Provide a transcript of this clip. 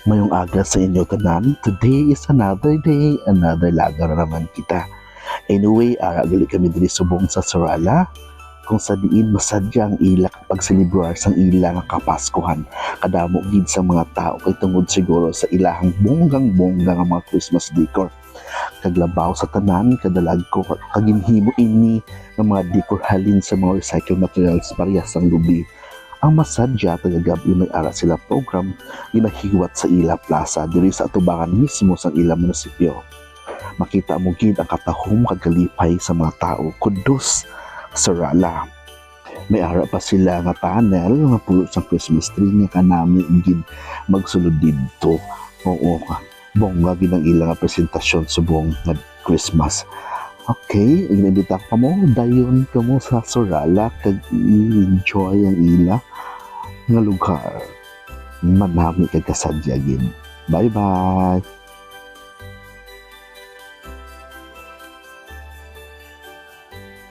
Mayong aga sa inyo tanan. Today is another day, another laga na naman kita. Anyway, gali kami diri subong sa Sarala kung sa diin masadyang ila pagselebrar sang ila nga kapaskuhan. Kadamo gid sa mga tao kay tungod siguro sa ilahang bonggang-bongga nga mga Christmas decor. Kaglabaw sa tanan, kadalag ko kaginhimo ini ng mga decor halin sa mga recycled materials parehas ang lubi. Ang masadya tagagabi may ara sila program ginahiwat sa Ila Plaza diri sa atubangan mismo sa Ila munisipyo. Makita mo gid ang katahom kagalipay sa mga tao kudos sa Rala. May ara pa sila nga tunnel nga pulo sa Christmas tree nga kanami gid magsulod didto. Oo, bongga gid ang ilang presentasyon subong nga Christmas. Okay, inibita ka mo, dayon ka mo sa Sorala, kag-enjoy ang ila nga lugar. Manami kag kasadyagin. Bye-bye!